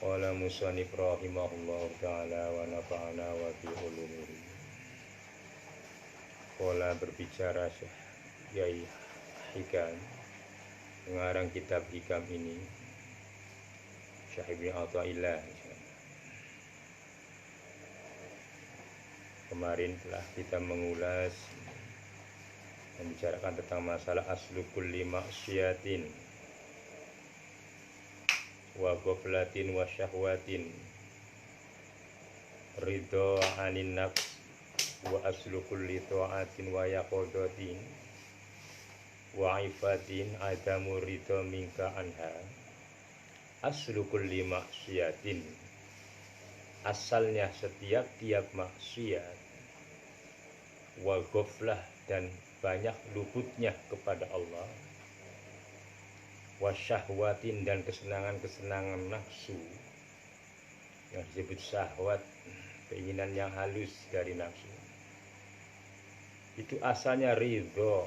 Qala musannif rahimahullahu ta'ala wa nafa'ana wa bi ulumihi. Qala berbicara Syekh Yai Hikam, pengarang kitab Hikam ini, Syekh Ibnu Athaillah. Kemarin telah kita mengulas membicarakan tentang masalah aslu kulli maksiatin wa ghaflatin wa syahwatin ridho anin nafs wa aslu kulli ta'atin wa yaqodatin wa ifatin adamu ridho minka anha. Aslu kulli maksiatin, asalnya setiap maksiat, wa ghaflah dan banyak luputnya kepada Allah, wasyahwatin dan kesenangan-kesenangan nafsu yang disebut syahwat, keinginan yang halus dari nafsu, itu asalnya ridho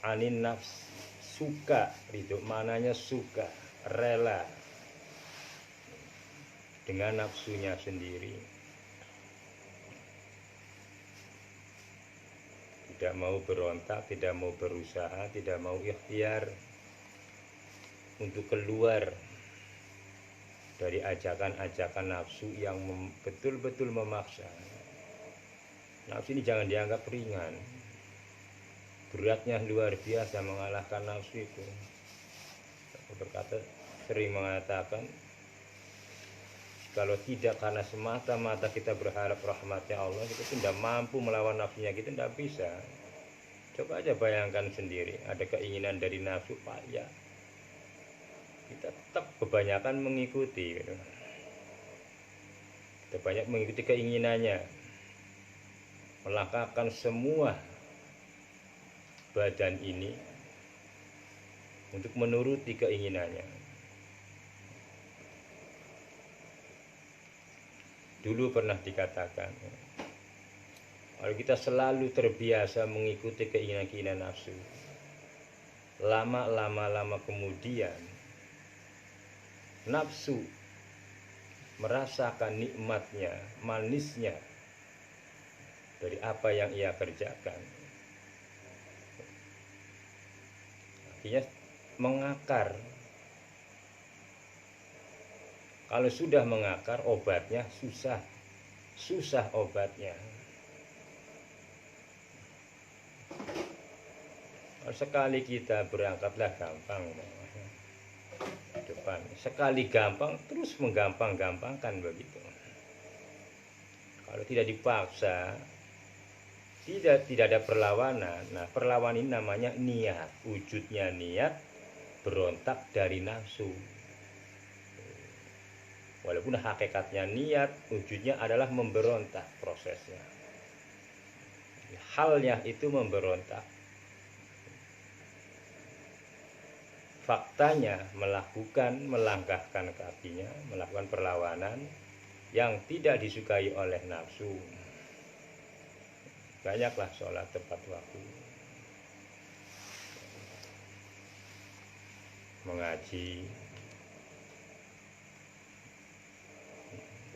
anin nafs, suka. Ridho mananya suka, rela dengan nafsunya sendiri, tidak mau berontak, tidak mau berusaha, tidak mau ikhtiar untuk keluar dari ajakan-ajakan nafsu yang betul-betul memaksa. Nafsu ini jangan dianggap ringan, beratnya luar biasa mengalahkan nafsu itu. Berkata, sering mengatakan, kalau tidak karena semata-mata kita berharap rahmatnya Allah, kita tidak mampu melawan nafsunya, kita tidak bisa. Coba aja bayangkan sendiri, ada keinginan dari nafsu, Pak, ya kita tetap kebanyakan mengikuti gitu. Kita banyak mengikuti keinginannya, melangkahkan semua badan ini untuk menuruti keinginannya. Dulu pernah dikatakan, kalau kita selalu terbiasa mengikuti keinginan-keinginan nafsu, lama kemudian nafsu merasakan nikmatnya, manisnya dari apa yang ia kerjakan. Artinya mengakar. Kalau sudah mengakar, obatnya susah obatnya. Kalau sekali kita berangkatlah gampang depan, sekali gampang terus menggampang-gampangkan begitu. Kalau tidak dipaksa, tidak ada perlawanan. Nah, perlawanan ini namanya niat, wujudnya niat berontak dari nafsu. Walaupun hakikatnya niat, wujudnya adalah memberontak prosesnya. Halnya itu memberontak. Faktanya melangkahkan kakinya, melakukan perlawanan yang tidak disukai oleh nafsu. Banyaklah sholat tepat waktu, mengaji.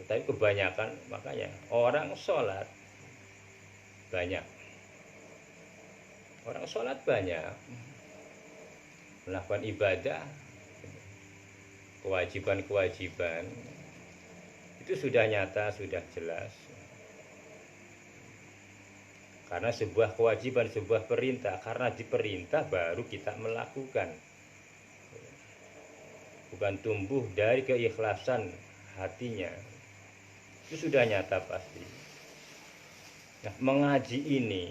Tapi kebanyakan, makanya orang sholat banyak, melakukan ibadah, kewajiban itu sudah nyata, sudah jelas. Karena sebuah kewajiban, sebuah perintah, karena diperintah baru kita melakukan. Bukan tumbuh dari keikhlasan hatinya, itu sudah nyata pasti. Nah, mengaji ini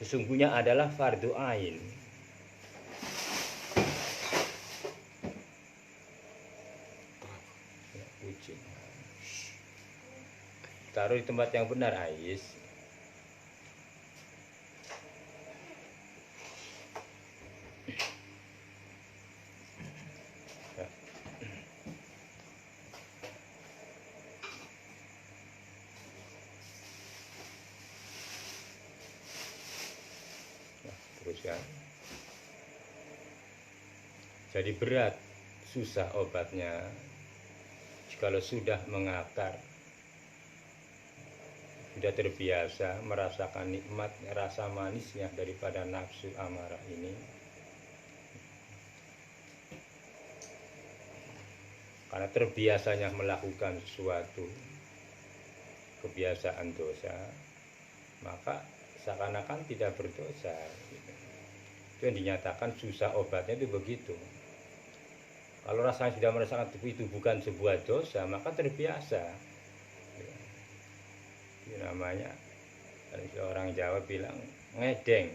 sesungguhnya adalah fardu ain. Taruh di tempat yang benar, Ais. Teruskan. Jadi berat, susah obatnya kalau sudah mengakar, sudah terbiasa merasakan nikmat, rasa manisnya daripada nafsu amarah ini. Karena terbiasanya melakukan sesuatu kebiasaan dosa, maka seakan-akan tidak berdosa. Itu yang dinyatakan susah obatnya itu begitu. Kalau rasanya sudah merasakan itu bukan sebuah dosa, maka terbiasa. Itu namanya, kalau orang Jawa bilang ngedeng,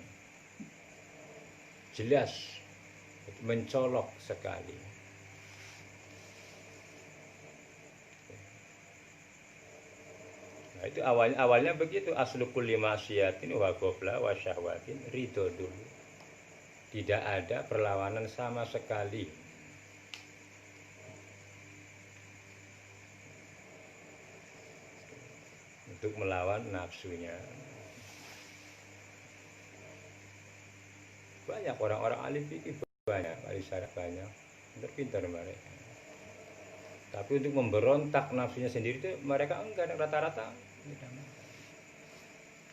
jelas, mencolok sekali. Nah, itu awalnya begitu. Aslu kulli ma'siyatin wa ghafla wa syahwatin, ridho dulu. Tidak ada perlawanan sama sekali. Untuk melawan nafsunya. Banyak orang-orang alim fikih, banyak, ahli syarah banyak, pintar mereka. Tapi untuk memberontak nafsunya sendiri itu mereka enggak, rata-rata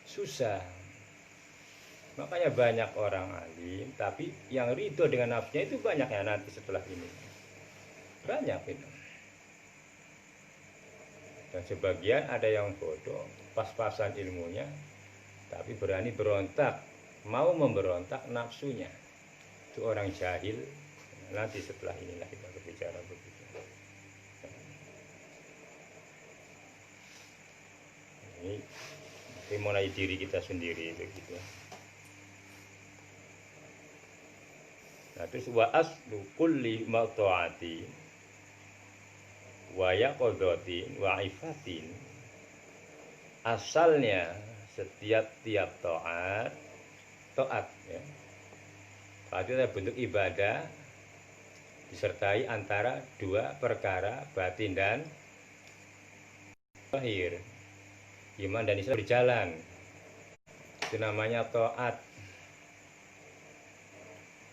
susah. Makanya banyak orang alim, tapi yang ridho dengan nafsunya itu banyak ya nanti setelah ini. Banyak itu. Dan sebagian ada yang bodoh, pas-pasan ilmunya, tapi berani berontak, mau memberontak nafsunya. Itu orang jahil. Nanti setelah inilah kita berbicara begitu. Ini mulai diri kita sendiri begitu. Nah, terus wa aslu kulli ma'ta'ati wa yaqadatin wa ifatin, asalnya setiap taat ya, itu adalah bentuk ibadah disertai antara dua perkara, batin dan zahir. Iman dan Islam berjalan, itu namanya taat.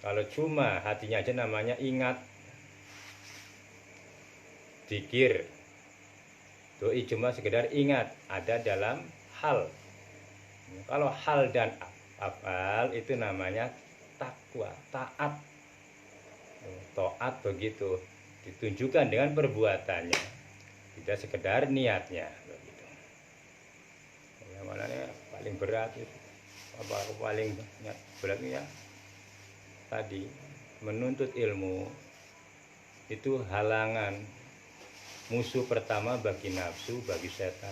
Kalau cuma hatinya aja namanya ingat, zikir. Doi cuma sekedar ingat, ada dalam hal. Kalau hal dan afal itu namanya takwa, taat. Taat begitu, ditunjukkan dengan perbuatannya, tidak sekedar niatnya begitu. Yang mana paling berat itu, paling beratnya tadi menuntut ilmu itu halangan, musuh pertama bagi nafsu, bagi setan.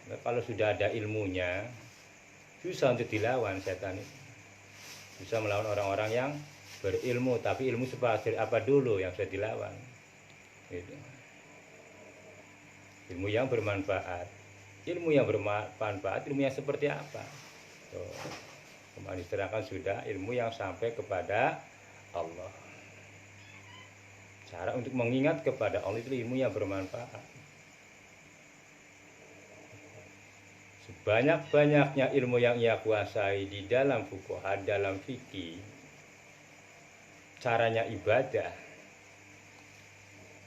Nah, kalau sudah ada ilmunya, susah untuk dilawan setan itu. Bisa melawan orang-orang yang berilmu, tapi ilmu seperti apa dulu yang bisa dilawan. Gitu. Ilmu yang bermanfaat. Ilmu yang bermanfaat, ilmu yang seperti apa? Kemarin diterangkan sudah, ilmu yang sampai kepada Allah. Cara untuk mengingat kepada Allah itu ilmu yang bermanfaat. Sebanyak-banyaknya ilmu yang ia kuasai di dalam fuqaha, dalam fikih, caranya ibadah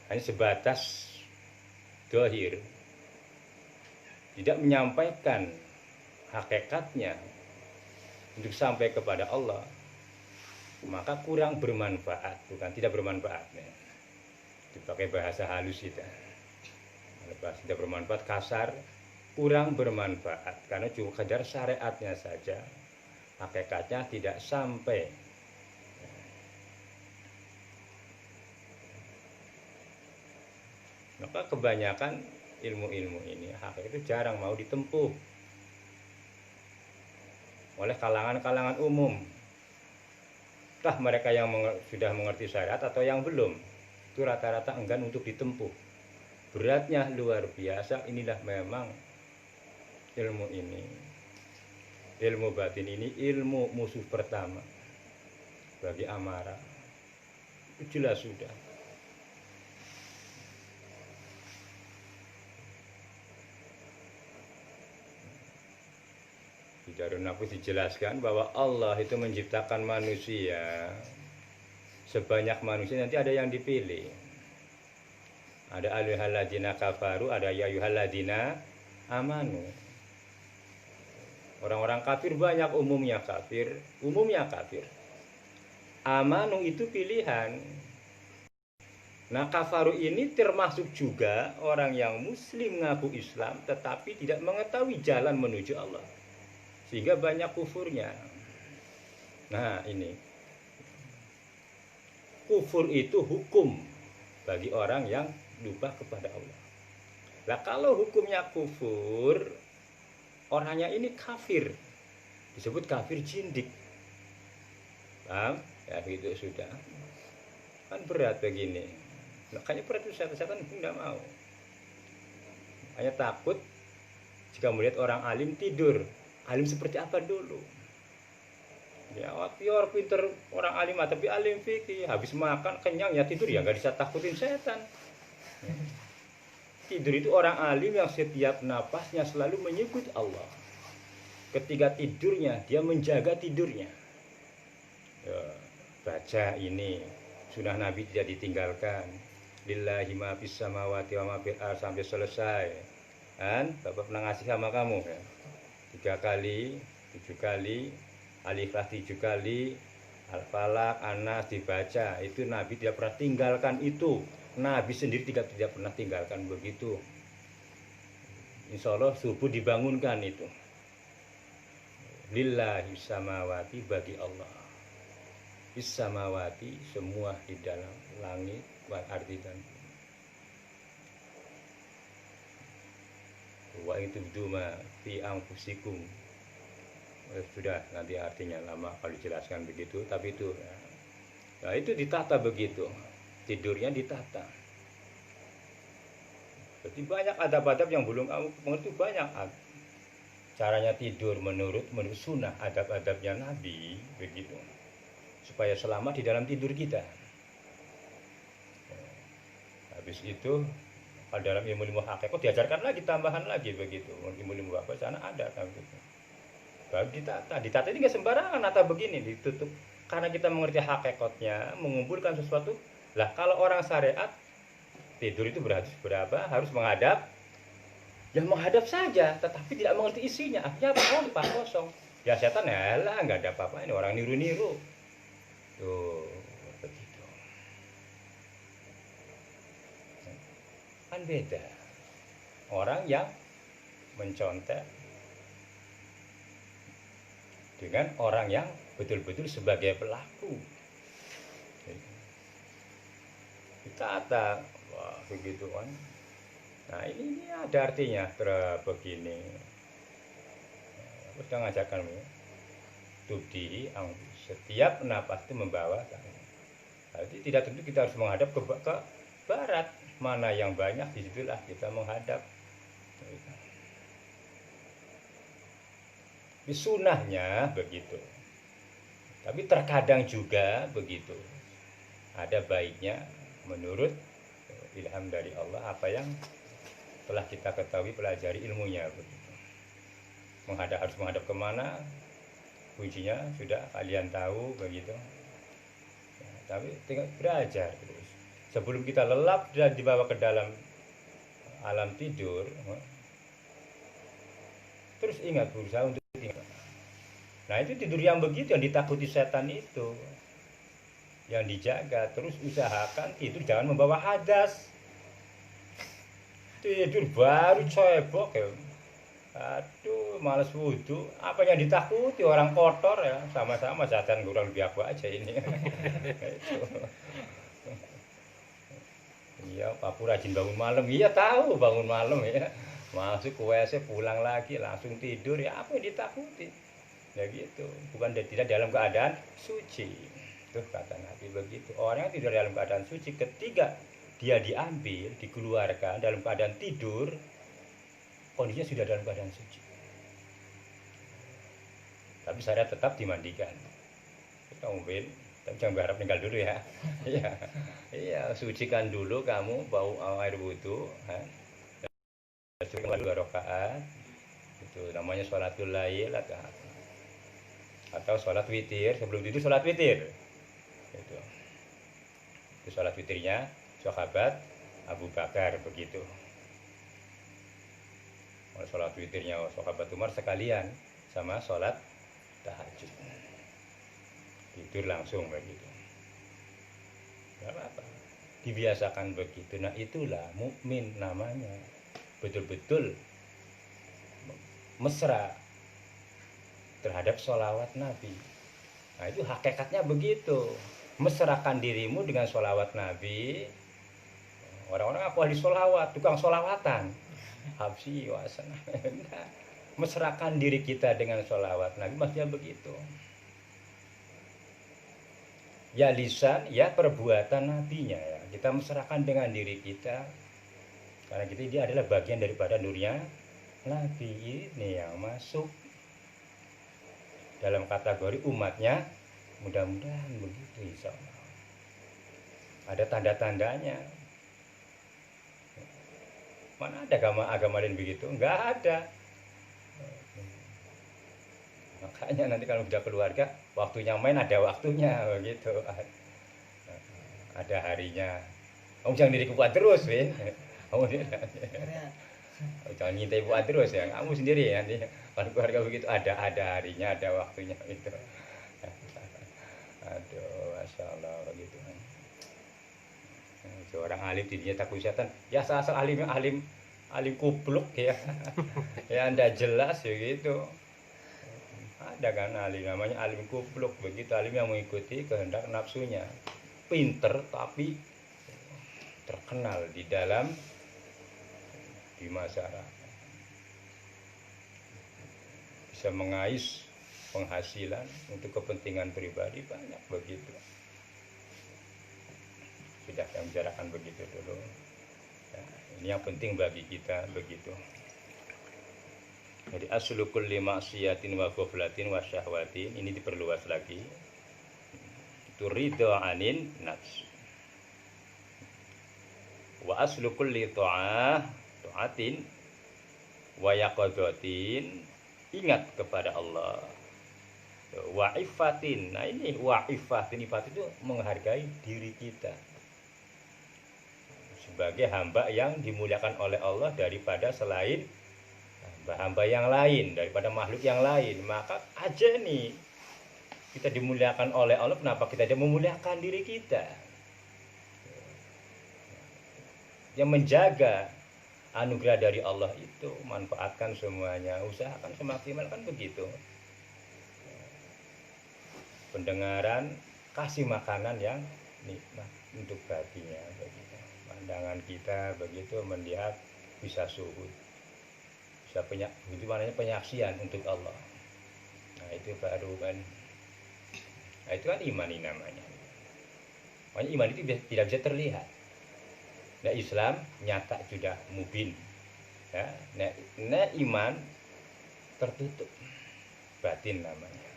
hanya sebatas dohir, tidak menyampaikan hakikatnya untuk sampai kepada Allah, maka kurang bermanfaat, bukan tidak bermanfaat. Dipakai bahasa halus kita, bahasa tidak bermanfaat kasar, kurang bermanfaat, karena cuma sekedar syariatnya saja, hakikatnya tidak sampai. Maka kebanyakan ilmu-ilmu ini hakikat itu jarang mau ditempuh oleh kalangan-kalangan umum. Entah mereka yang sudah mengerti syariat atau yang belum, itu rata-rata enggan untuk ditempuh. Beratnya luar biasa. Inilah memang ilmu ini, ilmu batin ini, ilmu musuh pertama bagi amarah. Itu jelas sudah. Di Darun Nafis dijelaskan bahwa Allah itu menciptakan manusia sebanyak manusia nanti ada yang dipilih. Ada ayyuhalladzina kafaru, ada ya ayyuhalladzina amanu. Orang-orang kafir banyak, umumnya kafir. Amanu itu pilihan. Nah, kafaru ini termasuk juga orang yang muslim ngaku Islam tetapi tidak mengetahui jalan menuju Allah, sehingga banyak kufurnya. Nah, ini kufur itu hukum bagi orang yang lupa kepada Allah. Nah, kalau hukumnya kufur, orangnya ini kafir, disebut kafir jindik. Paham? Ya gitu sudah. Kan berat begini. Makanya berat itu setan tidak mau. Hanya takut jika melihat orang alim tidur. Alim seperti apa dulu? Ya, orang pinter orang alim, tapi alim fikih, habis makan kenyang ya tidur, ya nggak bisa takutin setan. Tidur itu orang alim yang setiap napasnya selalu menyebut Allah. Ketika tidurnya dia menjaga tidurnya. Ya, baca ini sunnah Nabi tidak ditinggalkan. Lillahi ma fis samawati wa ma fil ardh sampai selesai. Kan Bapak pernah ngasih sama kamu ya. 3 kali, 7 kali, Al-Ikhlas 7 kali, Al-Falaq, An-Nas dibaca. Itu Nabi tidak pernah tinggalkan itu. Nabi sendiri tidak pernah tinggalkan begitu. Insya Allah subuh dibangunkan itu. Lillahi samawati, bagi Allah. Fis samawati, semua di dalam langit, wal ardi, dan wa itu duma fi anfusikum. Sudah, nanti artinya lama kalau dijelaskan begitu, tapi itu ya. Nah, itu ditata begitu, tidurnya ditata. Jadi banyak adab-adab yang belum kamu mengerti, banyak caranya tidur menurut sunnah, adab-adabnya Nabi begitu, supaya selamat di dalam tidur kita. Habis itu kalau dalam ilmu hakikat diajarkan lagi, tambahan lagi begitu. Ilmu apa sana ada kan gitu. Baru ditata ini nggak sembarangan nata begini, ditutup. Karena kita mengerti hakikatnya, mengumpulkan sesuatu. Lah kalau orang syariat tidur itu berapa? Harus menghadap. Ya menghadap saja, tetapi tidak mengerti isinya. Akhirnya apa? Kosong. Ya setan ya lah, nggak ada apa-apa, ini orang niru-niru. Tuh, begitu. Kan beda. Orang yang mencontek dengan orang yang betul-betul sebagai pelaku. Kita ada, wah begitu kan. Nah ini ada artinya begini. Aku sudah ngajarkan ya. Tubdi, setiap napas itu membawa. Jadi tidak tentu kita harus menghadap ke barat. Mana yang banyak, disitulah kita menghadap. Di sunnahnya begitu. Tapi terkadang juga begitu. Ada baiknya menurut ilham dari Allah apa yang telah kita ketahui, pelajari ilmunya begitu. Harus menghadap kemana, kuncinya sudah kalian tahu begitu. Ya, tapi tinggal belajar terus. Sebelum kita lelap dan dibawa ke dalam alam tidur, terus ingat, berusaha untuk ingat. Nah itu tidur yang begitu yang ditakuti setan itu, yang dijaga. Terus usahakan tidur jangan membawa hadas. Tidur baru cebok ya. Aduh, males wudhu. Apa yang ditakuti orang kotor ya, sama-sama setan kurang lebih aku aja ini. Itu. Iya, Papu rajin bangun malam. Iya tahu bangun malam ya. Masuk ke WC, pulang lagi langsung tidur, ya apa yang ditakuti? Ya gitu. Bukan tidak dalam keadaan suci. Tuh kata Nabi begitu. Orang yang tidak dalam keadaan suci, ketika dia diambil, dikeluarkan dalam keadaan tidur, kondisinya sudah dalam keadaan suci. Tapi saya tetap dimandikan. Kita mobil. Jangan berharap tinggal dulu ya. Iya, iya, sucikan dulu kamu, bau air wudhu. Cuma 2 rakaat. Itu namanya sholatul lail atau sholat witir. Sebelum tidur sholat witir. Gitu. Itu sholat witirnya sahabat Abu Bakar begitu. Sholat witirnya sahabat Umar sekalian sama sholat tahajud. Tidur langsung begitu. Gak apa-apa. Dibiasakan begitu. Nah itulah mukmin namanya. Betul-betul mesra terhadap sholawat Nabi. Nah itu hakikatnya begitu. Mesrakan dirimu dengan sholawat Nabi. Orang-orang aku ahli sholawat, tukang sholawatan. Habsi wasana. Mesrakan diri kita dengan sholawat Nabi, maksudnya begitu. Ya lisan, ya perbuatan nabinya ya. Kita mesrakan dengan diri kita. Karena kita dia adalah bagian daripada nurnya Nabi ini yang masuk dalam kategori umatnya. Mudah-mudahan begitu insya Allah. Ada tanda-tandanya. Mana ada agama lain begitu? Enggak ada. Makanya nanti kalau sudah keluarga, waktunya main ada waktunya begitu. Ada harinya. Kamu jangan diri kuat terus, Win. Kamu jangan ngintai buat terus ya. Kamu sendiri ya nanti kalau keluarga begitu ada harinya, ada waktunya gitu. Aduh, masya Allah begitu. Seorang alim dirinya takut setan. Ya asal alim kubluk ya. Ya Anda jelas ya gitu. Ada kan alim namanya alim kubluk begitu, alim yang mengikuti kehendak nafsunya. Pinter tapi terkenal di masyarakat. Bisa mengais penghasilan untuk kepentingan pribadi banyak begitu. Sudah saya bicarakan begitu dulu. Ya, ini yang penting bagi kita begitu. Jadi aslu kulli maksiatin wa ghaflatin wa syahwatin, ini diperluas lagi. Itu ridha anin nafs. Wa aslu kulli ta'atin wa yaqadatin, ingat kepada Allah. Wa ifatin. Nah ini wa ifatin, ifat itu menghargai diri kita sebagai hamba yang dimuliakan oleh Allah daripada selain hamba yang lain, daripada makhluk yang lain. Maka aja nih kita dimuliakan oleh Allah, kenapa kita tidak memuliakan diri kita? Yang menjaga anugerah dari Allah itu, manfaatkan semuanya, usahakan semaksimal kan begitu. Pendengaran, kasih makanan yang nikmat untuk batinnya begitu. Pandangan kita begitu melihat bisa suhud, bisa itu namanya penyaksian untuk Allah. Nah itu baru kan, nah itu kan iman ini namanya. Makanya iman itu tidak bisa terlihat. Nah Islam nyata sudah mubin, ya. Nah iman tertutup, batin namanya.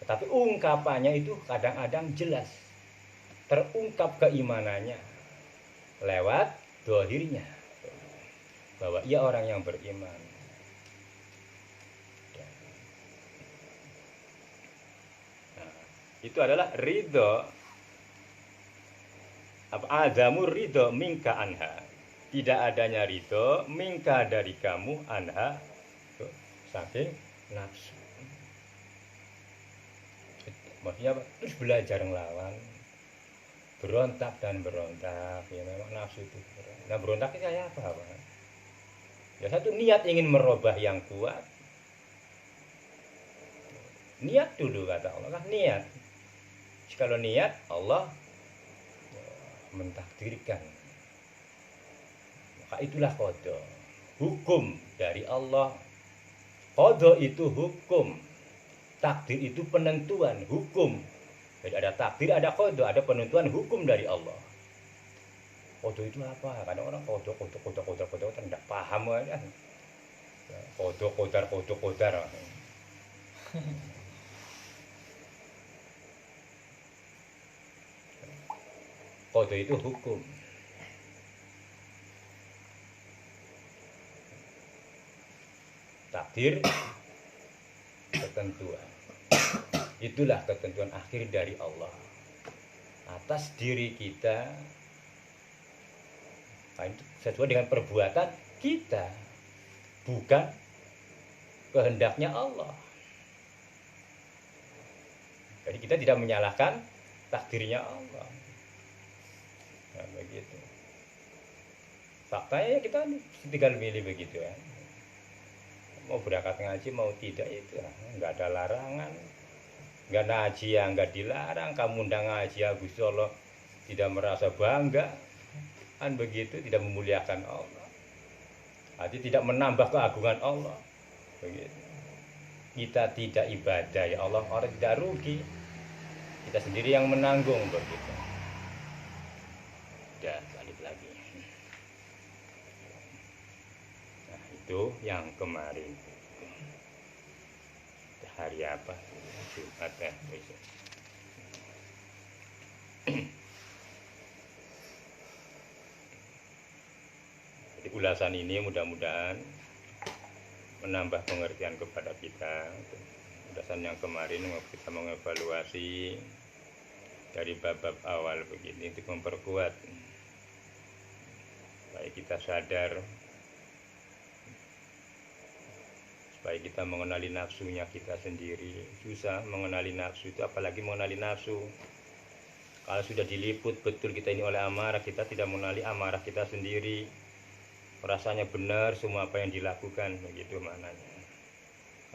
Tetapi ungkapannya itu kadang-kadang jelas, terungkap keimanannya lewat dohirnya, bahwa ia orang yang beriman. Nah, itu adalah ridho, azamur ridho minka anha, tidak adanya ridho minka dari kamu anha, saking nafsu. Maksudnya apa? Terus belajar ngelawan, berontak dan berontak, ya memang nafsu itu. Nah berontak itu kayak apa? Ya satu, niat ingin merubah yang kuat. Niat dulu kata Allah kan, niat. Kalau niat Allah mentakdirkan, maka itulah qada, hukum dari Allah. Qada itu hukum, takdir itu penentuan hukum. Jadi ada takdir, ada qada, ada penentuan hukum dari Allah. Qada itu apa? Kadang orang qada tidak paham kan. Qadar. Qada itu hukum. Takdir ketentuan. Itulah ketentuan akhir dari Allah. atas diri kita, sesuai dengan perbuatan kita, bukan kehendaknya Allah. Jadi kita tidak menyalahkan takdirnya Allah. Nah, begitu. Faktanya ya kita tinggal milih begitu ya. Mau berangkat ngaji mau tidak itu ya, nggak ada larangan. Nggak ngaji ya nggak dilarang. Kamu undang ngaji ya Gusti Allah tidak merasa bangga, kan begitu, tidak memuliakan Allah. Artinya tidak menambah keagungan Allah. Begitu. Kita tidak ibadah ya Allah, orang tidak rugi. Kita sendiri yang menanggung begitu. Dan balik lagi. Nah, itu yang kemarin. Hari apa? Jumat ya, besok. Jadi ulasan ini mudah-mudahan menambah pengertian kepada kita. Ulasan yang kemarin kita mengevaluasi dari bab-bab awal begini untuk memperkuat supaya kita sadar, supaya kita mengenali nafsunya kita sendiri. Susah mengenali nafsu itu, apalagi mengenali nafsu. Kalau sudah diliput betul kita ini oleh amarah, kita tidak mengenali amarah kita sendiri. Rasanya benar semua apa yang dilakukan, begitu maknanya.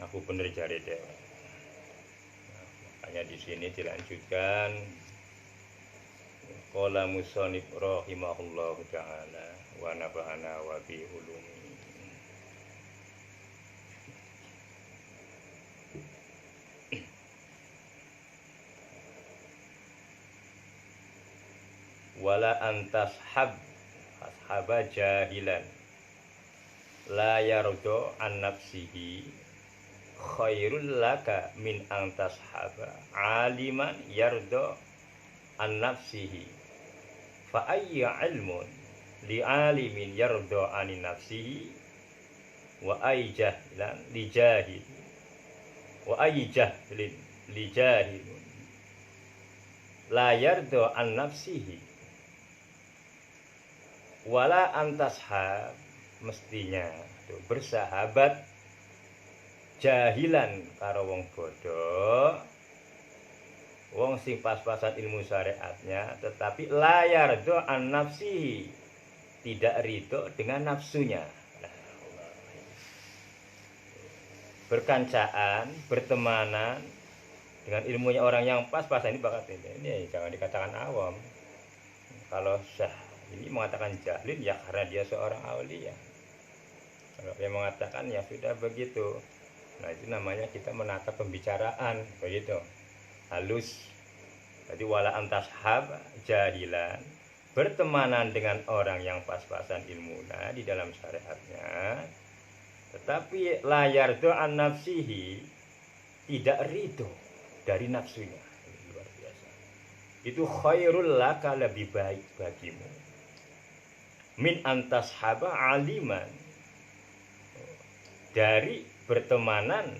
Aku benar jari deh. Nah, makanya di sini dilanjutkan. Qala musannif rahimahullahu ta'ala wa nafa'ana wa bi ulumi. Wala antashab ashaba jahilan la yardo an nafsihi khairul laka min antashaba aliman yardo an nafsihi fa ayya ilmun li alimin yardo an nafsihi wa ay jahlan li jahil wa ay jahlin li jahil la yardo an nafsihi wala antashab, mestinya tuh, bersahabat jahilan karo wong bodoh, wong sing pas-pasan ilmu syariatnya tetapi layar do an nafsihi, tidak ridho dengan nafsunya. Nah, berkancaan, bertemanan dengan ilmunya orang yang pas-pasan ini bakat ini jangan dikatakan awam. Kalau sah ini mengatakan jahlin ya karena dia seorang aulia. Kalau dia mengatakan ya sudah begitu. Nah, itu namanya kita menata pembicaraan begitu. Halus. Jadi wala antashab jahilan, bertemanan dengan orang yang pas-pasan ilmunya di dalam syariatnya, tetapi layar do an nafsihi, tidak ridho dari nafsunya. Luar biasa. Itu khairul laka, lebih baik bagimu min antashaba aliman, dari bertemanan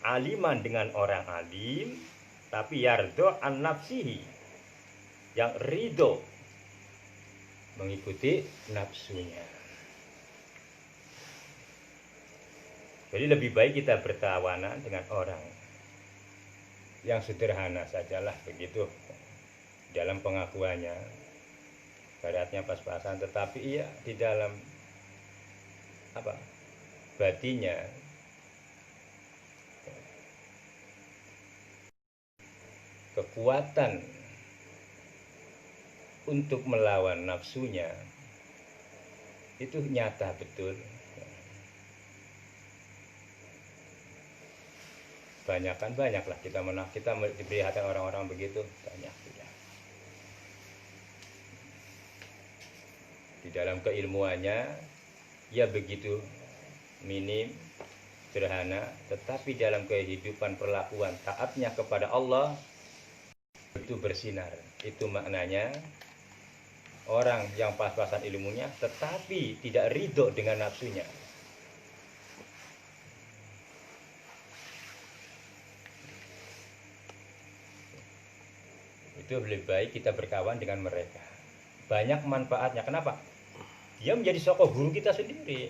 aliman dengan orang alim tapi yardo an nafsihi, yang ridho mengikuti nafsunya. Jadi lebih baik kita bertawanan dengan orang yang sederhana sajalah begitu dalam pengakuannya, syariatnya pas-pasan, tetapi iya di dalam apa batinya kekuatan untuk melawan nafsunya itu nyata betul. Banyaklah kita melihat orang-orang begitu, banyak sudah. Di dalam keilmuannya ya begitu minim, sederhana, tetapi dalam kehidupan perlakuan taatnya kepada Allah itu bersinar. Itu maknanya orang yang pas-pasan ilmunya tetapi tidak ridho dengan nafsunya. itu lebih baik kita berkawan dengan mereka. Banyak manfaatnya. Kenapa? Dia menjadi sosok guru kita sendiri.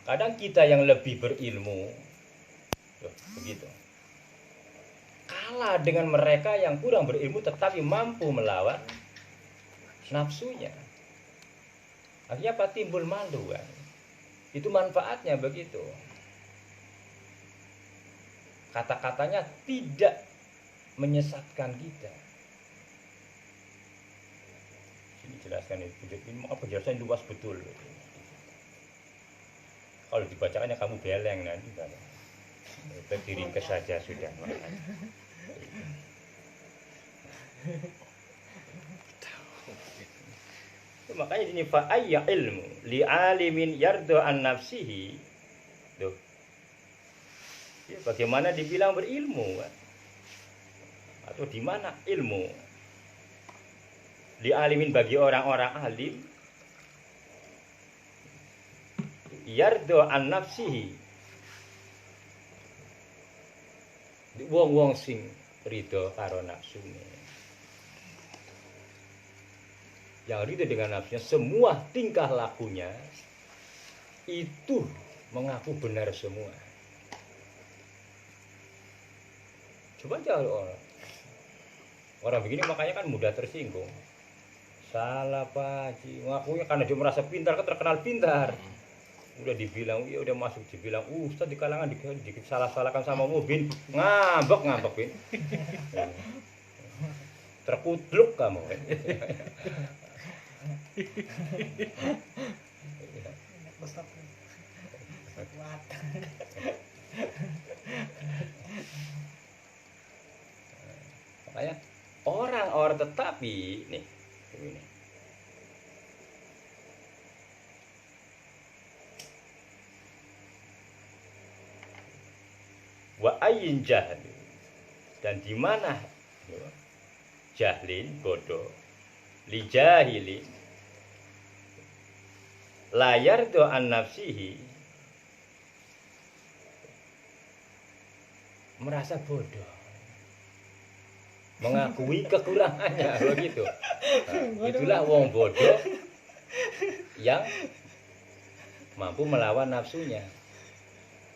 Kadang kita yang lebih berilmu, tuh, begitu, kalah dengan mereka yang kurang berilmu tetapi mampu melawan nafsunya. Akhirnya apa? Timbul malu kan. Itu manfaatnya begitu. Kata-katanya tidak menyesatkan kita. Sini jelaskan ini penjelasan luas betul. Kalau dibacakannya kamu beleng nanti kan. Diringkas saja sudah. Makanya ini fa ayya ilmu li alimin yardu an nafsihi. Tuh. Ya, bagaimana dibilang berilmu kan? Atau di mana ilmu? Li alimin bagi orang-orang alim yardu an nafsihi. Wong-wong sing ridho karo nafsune. Yang ridho dengan nafsunya, semua tingkah lakunya itu mengaku benar semua. Coba aja orang begini makanya kan mudah tersinggung. Salah Pak Haji, ngakunya karena dia merasa pintar, kan terkenal pintar. Udah dibilang, iya udah masuk, dibilang Ustaz di kalangan dikit salah-salahkan sama mobil, ngambek Bin. Terkutluk kamu. Makanya orang-orang tetapi nih ini. Wa ayyin jahl, dan di mana jahlin bodoh, li jahilin layar do an nafsihi, merasa bodoh, mengakui kekurangannya begitu. Nah, itulah wong bodoh yang mampu melawan nafsunya.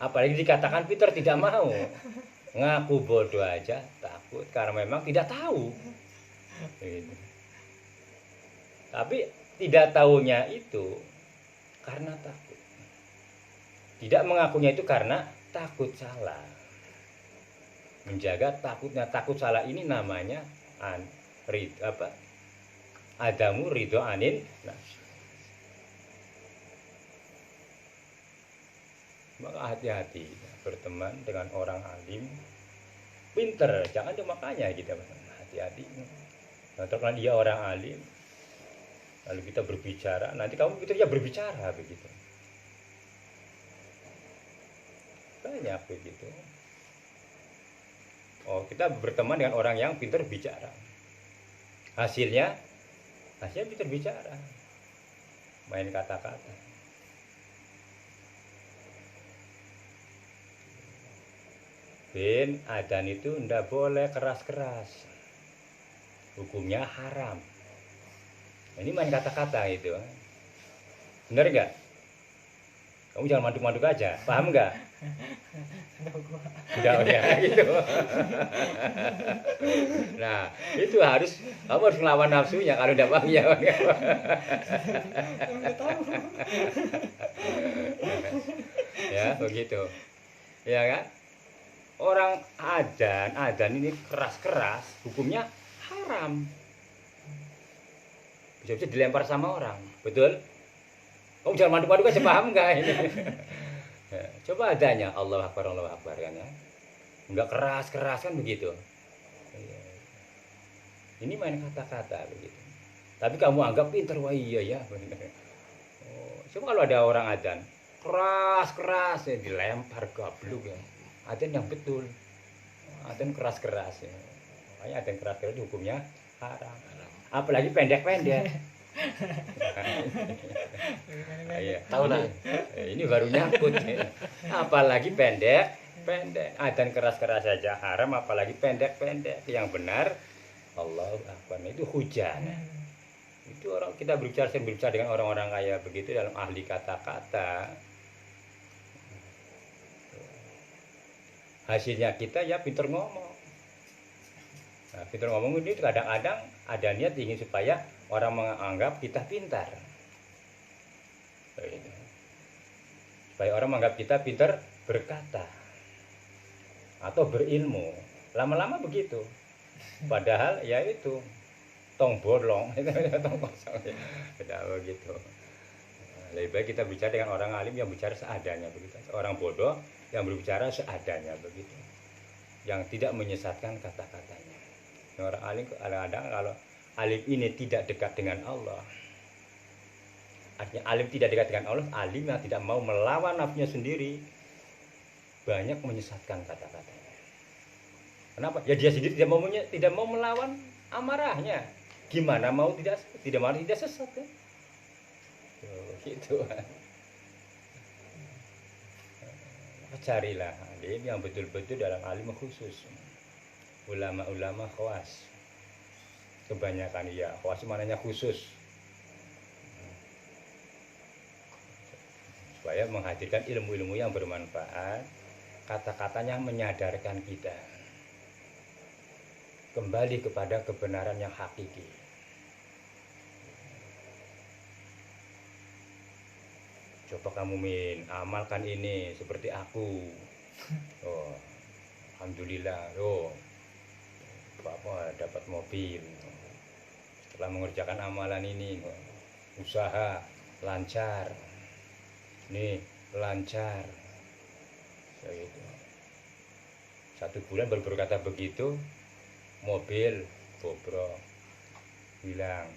Apalagi dikatakan pintar tidak mau, ngaku bodoh aja takut karena memang tidak tahu. Gitu. Tapi tidak tahunya itu karena takut. Tidak mengakunya itu karena takut salah. Menjaga takutnya, takut salah ini namanya adamu ridho anin nafsu. Maka hati-hati berteman dengan orang alim, pinter, jangan cuma makanya kita hati-hati. Nah, terkenal dia orang alim, lalu kita berbicara, nanti kamu pinternya berbicara begitu. Banyak begitu. Oh, kita berteman dengan orang yang pinter bicara. Hasilnya pinter bicara. Main kata-kata. Bin, adzan itu ndak boleh keras-keras. Hukumnya haram. Ini main kata-kata itu. Bener nggak? Kamu jangan manduk-manduk aja, paham nggak? Udah gitu. Nah, itu kamu harus melawan nafsunya kalau ndak paham ya. Ya, begitu. Ya kan? Orang adzan ini keras-keras, hukumnya haram. Bisa-bisa dilempar sama orang, betul? Kamu jangan manduk-manduk aja, paham nggak ini? Ya, coba adanya Allah Akbar kan ya. Enggak keras-keras kan begitu. Ini main kata-kata begitu. Tapi kamu anggap pintar, wah iya ya. Oh, coba kalau ada orang adzan keras-keras ya dilempar gabluk ya. Adzan yang betul, adzan keras-keras ya. Makanya adzan keras-keras hukumnya haram. Apalagi pendek-pendek. Tahu lah. Ini baru nyangkut. Apalagi pendek. Adzan keras-keras saja haram, apalagi pendek-pendek. Yang benar Allahu Akbar. Nah, itu hujan. Itu orang kita sering berbicara dengan orang-orang kaya begitu dalam ahli kata-kata. Hasilnya kita ya pinter ngomong. Nah, pinter ngomong ini kadang-kadang ada niat ingin supaya orang menganggap kita pintar. Begitu. Supaya orang menganggap kita pintar berkata atau berilmu. Lama-lama begitu. Padahal ya itu tong bolong, tong kosong. Tidak begitu. Lebih baik kita bicara dengan orang alim yang bicara seadanya begitu. Orang bodoh yang berbicara seadanya begitu. Yang tidak menyesatkan kata-katanya. Orang alim kadang-kadang kalau alim ini tidak dekat dengan Allah. Artinya alim tidak dekat dengan Allah, alim yang tidak mau melawan nafsunya sendiri banyak menyesatkan kata-katanya. Kenapa? Ya dia sendiri tidak mau melawan amarahnya. Gimana mau tidak mau tidak sesat ya? Gitu. Carilah alim yang betul-betul dalam alim khusus. Ulama-ulama khawas. Kebanyakan ya, khawas maknanya khusus. Supaya menghadirkan ilmu-ilmu yang bermanfaat, kata-katanya menyadarkan kita kembali kepada kebenaran yang hakiki. Coba kamu amalkan ini seperti aku. Oh, alhamdulillah, Bapak dapat mobil. Setelah mengerjakan amalan ini, usaha lancar. Nih, lancar. Gitu. 1 bulan baru berkata begitu, mobil bobrok, hilang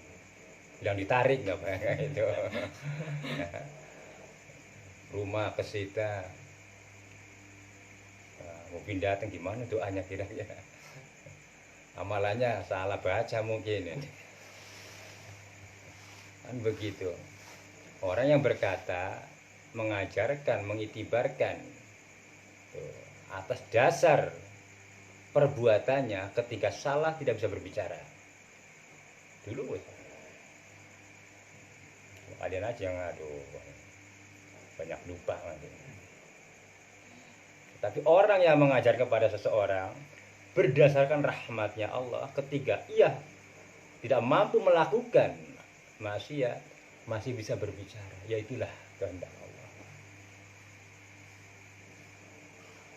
ditarik nggak kayak itu. Rumah kesita, mau pindah gimana doanya kira-kira? Amalannya salah baca mungkin. Kan begitu. Orang yang berkata, mengajarkan, mengitibarkan atas dasar perbuatannya, ketika salah tidak bisa berbicara. Dulu kalian aja yang banyak lupa nanti. Tapi orang yang mengajar kepada seseorang berdasarkan rahmatnya Allah, ketika ia tidak mampu melakukan maksiat masih bisa berbicara, yaitulah kehendak Allah.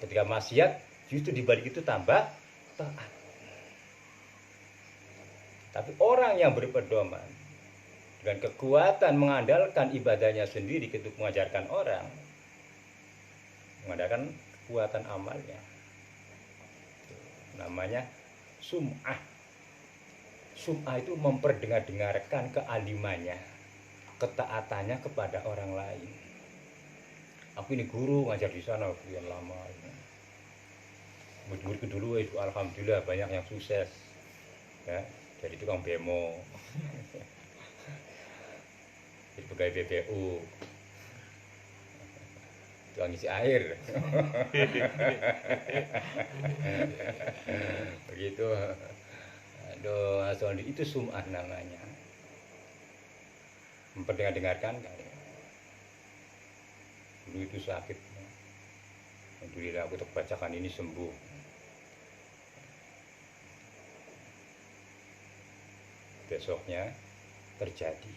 Ketika maksiat justru dibalik itu tambah taat. Tapi orang yang berpedoman dengan kekuatan mengandalkan ibadahnya sendiri untuk mengajarkan orang, mengandalkan kekuatan amalnya, namanya sum'ah. Sum'ah itu memperdengar-dengarkan kealimannya, ketaatannya kepada orang lain. Aku ini guru ngajar di sana sekian lama. Murid-muridku dulu itu alhamdulillah banyak yang sukses. Ya, jadi tukang bemo. Jadi pegawai BPU. Tukang isi air. Begitu. Aduh, itu sum'ah namanya. Memperdengar-dengarkan. Dulu itu sakit. Alhamdulillah aku terbacakan ini sembuh. Besoknya terjadi.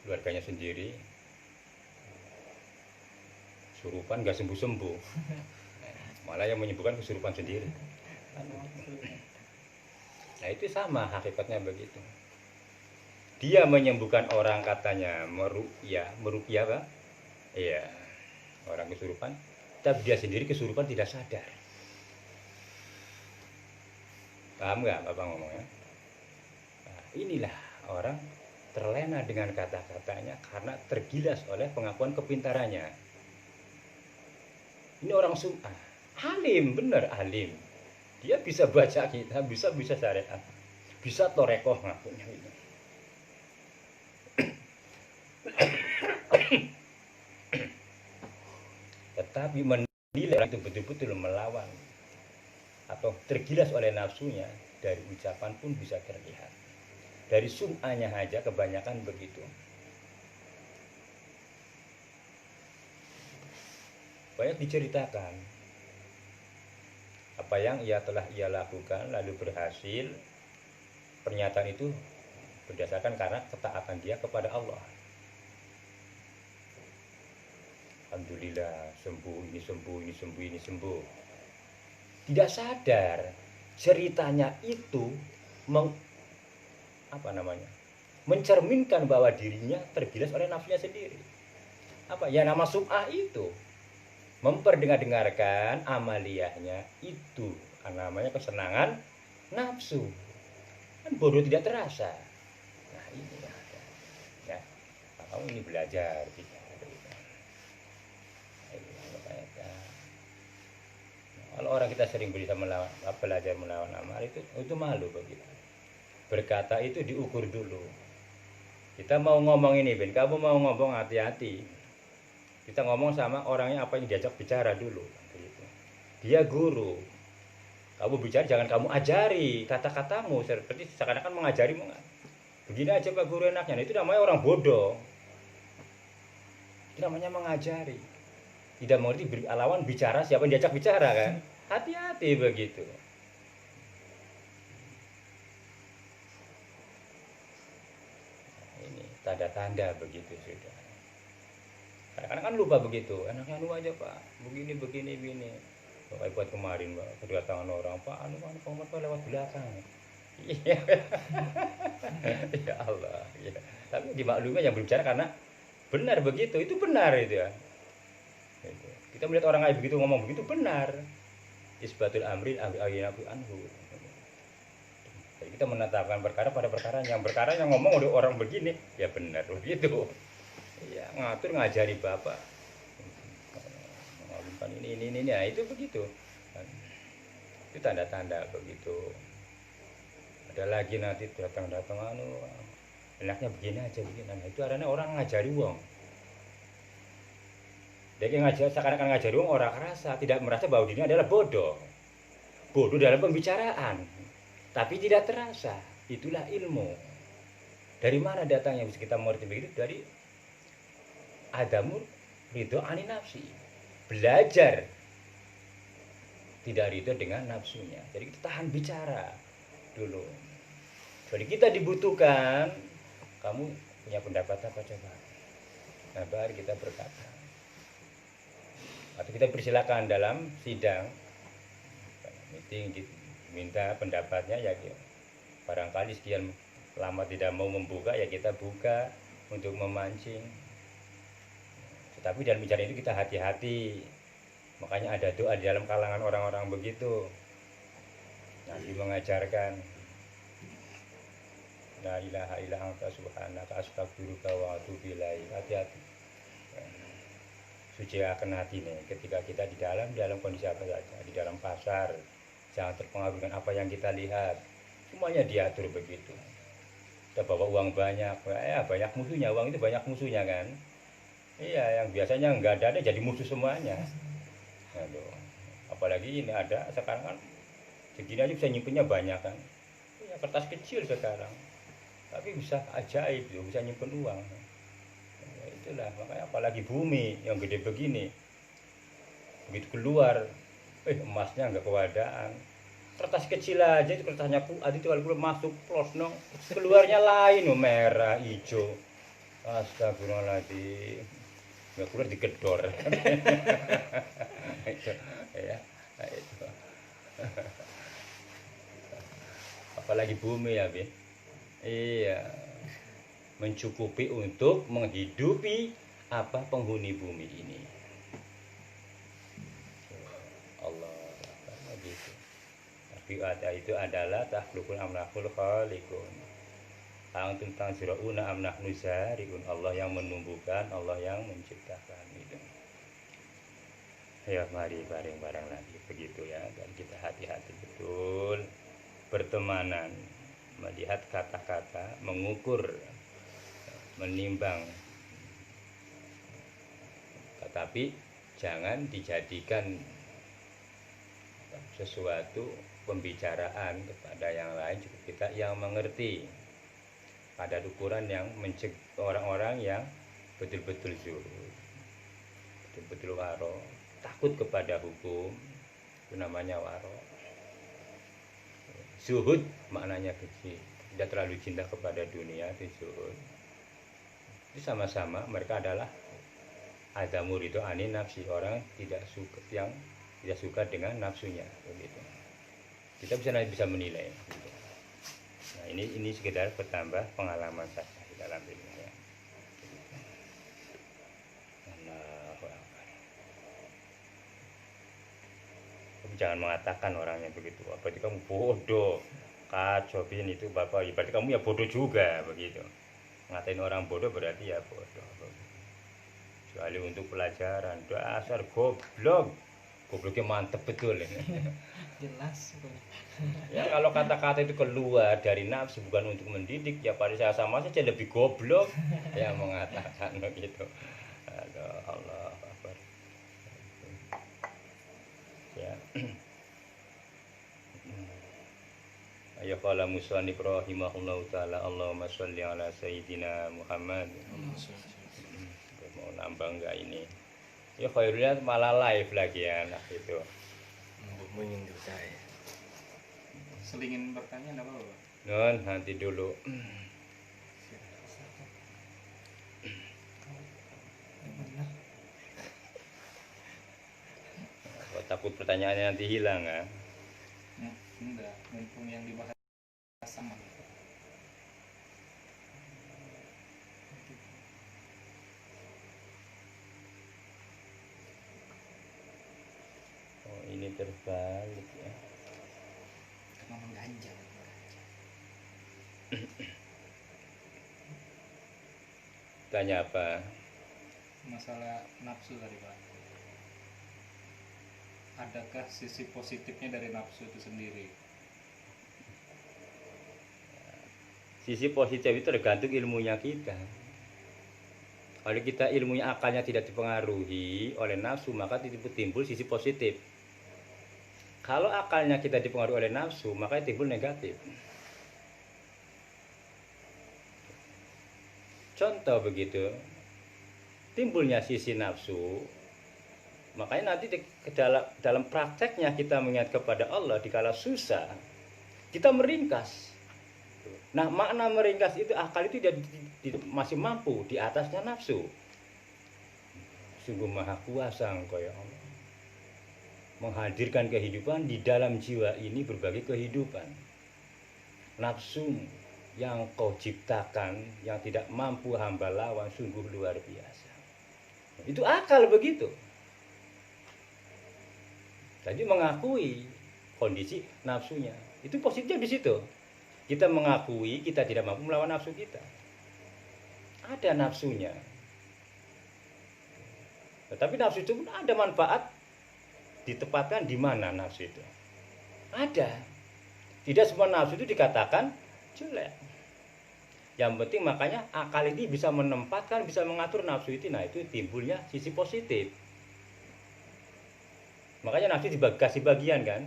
Keluarganya sendiri kesurupan gak sembuh-sembuh. Malah yang menyembuhkan kesurupan sendiri. Nah itu sama hakikatnya begitu. Dia menyembuhkan orang katanya meruqyah apa? Iya, orang kesurupan, tapi dia sendiri kesurupan tidak sadar. Paham nggak Bapak ngomongnya? Nah, inilah orang terlena dengan kata-katanya karena tergilas oleh pengakuan kepintarannya. Ini orang sum'ah, alim, bener alim. Dia bisa baca kitab, bisa syariat, bisa torekoh ngakunya itu. Tetapi menilai itu betul-betul melawan atau tergilas oleh nafsunya, dari ucapan pun bisa terlihat. Dari sum'ahnya aja kebanyakan begitu. Banyak diceritakan apa yang telah ia lakukan lalu berhasil. Pernyataan itu berdasarkan karena ketaatan dia kepada Allah. Alhamdulillah, sembuh, ini sembuh, ini sembuh, ini sembuh. Tidak sadar ceritanya itu mencerminkan bahwa dirinya tergilas oleh nafsunya sendiri. Apa ya nama sum'ah itu? Memperdengar-dengarkan amaliyahnya itu namanya kesenangan nafsu. Kan bodoh tidak terasa. Nah ini ada. Ya, kamu ini belajar tidak. Kalau orang kita sering bisa belajar melawan amal itu malu begitu. Berkata itu diukur dulu. Kita mau ngomong ini, Ben, kamu mau ngomong hati-hati. Kita ngomong sama orangnya apa yang diajak bicara dulu. Gitu. Dia guru. Kamu bicara jangan kamu ajari kata-katamu seperti seakan-akan mengajari. Begini aja Pak Guru enaknya. Nah, itu namanya orang bodoh. Itu namanya mengajari. Tidak mengerti lawan bicara siapa yang diajak bicara kan. Hati-hati begitu. Nah, ini tanda-tanda begitu sudah. Kadang-kadang kan lupa begitu. Enaknya lu aja Pak. Begini. Kayak buat kemarin Pak, kedatangan orang Pak, Pak lewat belakang. Iya. Ya Allah. Ya. Tapi dimaklumi yang berbicara karena benar begitu. Itu benar itu ya. Kita melihat orang kayak begitu ngomong begitu benar. Isbatul amri ayinabu anhu. Jadi kita menetapkan perkara pada perkara yang ngomong oleh orang begini ya benar begitu. Ya ngatur ngajari Bapak. Mengawinkan ini ya itu begitu. Itu tanda-tanda begitu. Ada lagi nanti datang enaknya begini aja begini. Nah, itu artinya orang ngajari wong. Dia ngajar seakan-akan ngajari orang rasa tidak merasa bahwa dirinya adalah bodoh dalam pembicaraan, tapi tidak terasa. Itulah ilmu. Dari mana datangnya bisa kita mengerti begitu? Dari adamur ridho ani nafsi, belajar tidak ridho dengan nafsunya. Jadi kita tahan bicara dulu. Jadi kita dibutuhkan. Kamu punya pendapat apa coba? Nah, baru kita berkata. Atau kita persilakan dalam sidang meeting minta pendapatnya ya barangkali sekian lama tidak mau membuka ya kita buka untuk memancing. Tetapi dalam bicara itu kita hati-hati. Makanya ada doa di dalam kalangan orang-orang begitu. Nabi mengajarkan la ilaha illa anta subhanaka astaghfiruka wa atubu ilaik. Hati-hati. Suci akan hati nih ketika kita di dalam kondisi apa saja, di dalam pasar, jangan terpengaruh dengan apa yang kita lihat, semuanya diatur begitu. Kita bawa uang banyak, banyak musuhnya, uang itu banyak musuhnya kan. Iya, yang biasanya nggak ada jadi musuh semuanya. Aduh, apalagi ini ada sekarang kan segini aja bisa nyimpennya banyak kan. Ya, kertas kecil sekarang, tapi bisa ajaib, bisa nyimpen uang. Itulah makanya apalagi bumi yang gede begini begitu keluar emasnya nggak kewadaan, kertas kecil aja itu kertasnya itu kalau masuk plosno keluarnya lain merah hijau, astagfirullahaladzim nggak keluar digedor. Itu ya itu apalagi bumi ya Bi. Iya, mencukupi untuk menghidupi apa penghuni bumi ini. Allah begitu. Tapi ada itu adalah tahlukul amlakul khaliqun. Antum tanziruna amnah nuzariun. Allah yang menumbuhkan, Allah yang menciptakan itu. Ya mari bareng-bareng lagi begitu ya, dan kita hati-hati betul pertemanan, melihat kata-kata, mengukur, menimbang, tetapi jangan dijadikan sesuatu pembicaraan kepada yang lain juga kita yang mengerti pada ukuran yang mencegah orang-orang yang betul-betul zuhud, betul-betul waro, takut kepada hukum, itu namanya waro. Zuhud maknanya kecil, tidak terlalu cinta kepada dunia, itu zuhud. Itu sama-sama mereka adalah adamur itu ani nafsi, orang tidak suka yang tidak suka dengan nafsunya begitu. Kita bisa menilai gitu. Nah, ini sekedar bertambah pengalaman saja di dalam ilmu ya. Allahu Akbar. Tapi jangan mengatakan orangnya begitu. Berarti kamu bodoh, kacau itu bapak. Berarti kamu ya bodoh juga begitu. Ngatain orang bodoh berarti ya bodoh. Kecuali untuk pelajaran, dasar goblok. Gobloknya mantep betul ini. Jelas. Ya kalau kata-kata itu keluar dari nafsu bukan untuk mendidik, ya pada saya sama saja lebih goblok yang mengatakan begitu. Aduh, Allah Akbar. Ya. Ayo qala musannif rahimahullahu taala Allahumma sholli ala sayyidina Muhammad. Mau nambah enggak ini? Ya khairulnya malah live lagi ya anak itu. Menyentuh saya. Selingin bertanya enggak apa-apa? Non, nanti dulu. Kok takut pertanyaannya nanti hilang ya? Enggak, mumpung yang dibahas sama. Oh, ini terbalik ya. Memang ganjal. Tanya apa? Masalah nafsu tadi Pak. Adakah sisi positifnya dari nafsu itu sendiri? Sisi positif itu tergantung ilmunya kita. Kalau kita ilmunya akalnya tidak dipengaruhi oleh nafsu, maka timbul sisi positif. Kalau akalnya kita dipengaruhi oleh nafsu, maka timbul negatif. Contoh begitu, timbulnya sisi nafsu, makanya nanti dalam prakteknya kita mengingat kepada Allah dikala susah, kita meringkas. Nah, makna meringkas itu akal itu masih mampu di atasnya nafsu. Sungguh maha kuasa Engkau ya Allah, menghadirkan kehidupan di dalam jiwa ini berbagai kehidupan. Nafsu yang Kau ciptakan yang tidak mampu hamba lawan sungguh luar biasa. Itu akal begitu. Tadi mengakui kondisi nafsunya. Itu positifnya di situ. Kita mengakui kita tidak mampu melawan nafsu kita. Ada nafsunya. Tetapi nafsu itu pun ada manfaat. Ditempatkan di mana nafsu itu? Ada. Tidak semua nafsu itu dikatakan jelek. Yang penting makanya akal ini bisa menempatkan, bisa mengatur nafsu itu. Nah, itu timbulnya sisi positif. Makanya nafsu dikasih bagian kan.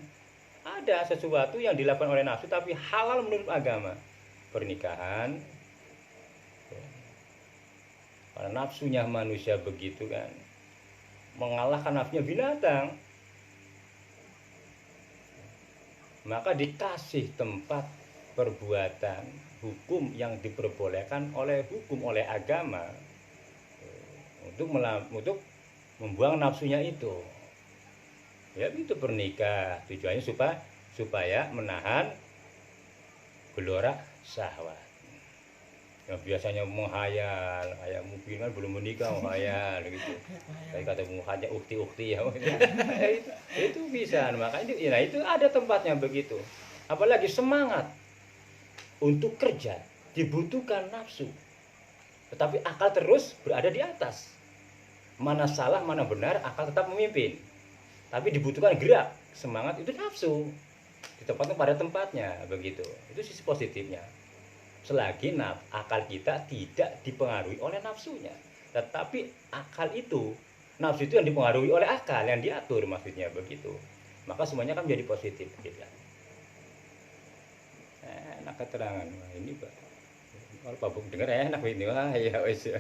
Ada sesuatu yang dilakukan oleh nafsu tapi halal menurut agama. Pernikahan. Karena nafsunya manusia begitu kan. Mengalahkan nafsunya binatang. Maka dikasih tempat perbuatan hukum yang diperbolehkan oleh hukum, oleh agama untuk membuang nafsunya itu. Ya itu bernikah tujuannya supaya menahan gelora syahwat. Yang biasanya menghayal, kayak mungkin kan belum menikah menghayal gitu. Kayak kata menghayal ukti-ukti ya. itu bisa, makanya itu ada tempatnya begitu. Apalagi semangat untuk kerja dibutuhkan nafsu. Tetapi akal terus berada di atas. Mana salah, mana benar, akal tetap memimpin. Tapi dibutuhkan gerak, semangat itu nafsu. Ditempatkan pada tempatnya begitu. Itu sisi positifnya. Selagi akal kita tidak dipengaruhi oleh nafsunya. Tetapi akal itu, nafsu itu yang dipengaruhi oleh akal, yang diatur maksudnya begitu. maka semuanya kan menjadi positif gitu kan. Enak keterangan. Wah, ini Pak. Kalau Pak Buk dengar enak ini. Wah, ya wis.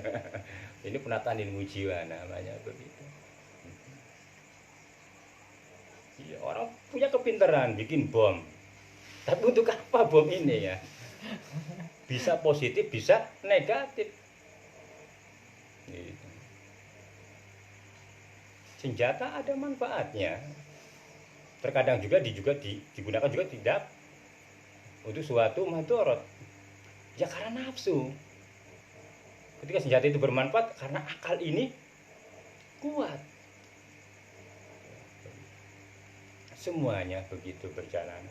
Ini penataan ilmu jiwa namanya begitu. Ya, orang punya kepintaran bikin bom. Tapi untuk apa bom ini ya? Bisa positif, bisa negatif. Gitu. Senjata ada manfaatnya. Terkadang juga digunakan juga tidak untuk suatu madorot. Ya karena nafsu. Ketika senjata itu bermanfaat karena akal ini kuat. Semuanya begitu berjalan.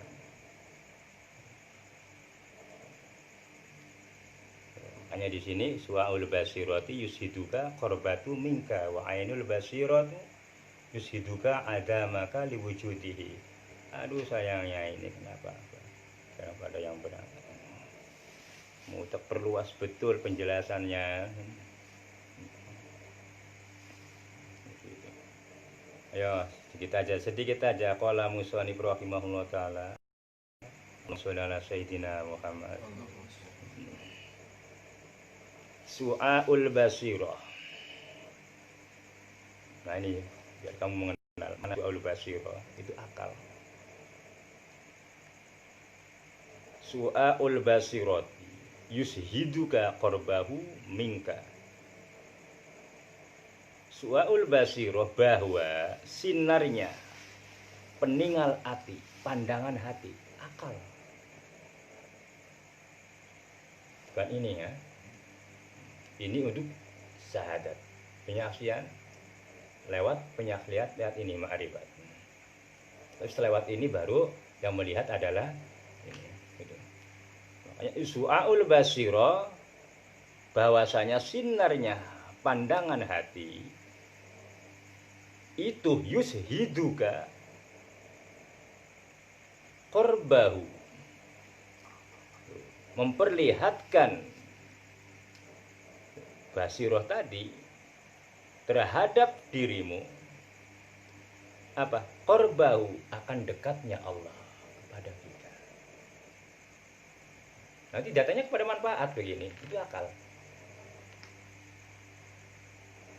Hanya di sini su'aul basirati yushiduka korbatu minka wa ainul basiratu yushiduka adamaka liwujudihi. Aduh sayangnya ini kenapa ada yang berangkat. Mau terperluas betul penjelasannya. Ayo sedikit aja qala musannif rahimahullah taala. Sallallahu sayyidina Muhammad. Su'aul basirah. Nah ini biar kamu mengenal mana su'aul basirah itu akal. Su'aul basirat yushiduka qarbahu minka. Su'aul basirah bahwa sinarnya peninggal hati, pandangan hati, akal. Bukan ini ya. Ini untuk syahadat, penyaksian lewat penyaksian lihat ini ma'rifat. Terus lewat ini baru yang melihat adalah ini. Gitu. Makanya su'aul basiro bahwasanya sinarnya pandangan hati itu yushiduka korbahu memperlihatkan basiroh tadi terhadap dirimu apa? Korbahu akan dekatnya Allah kepada kita. Nanti datanya kepada manfaat begini, itu akal.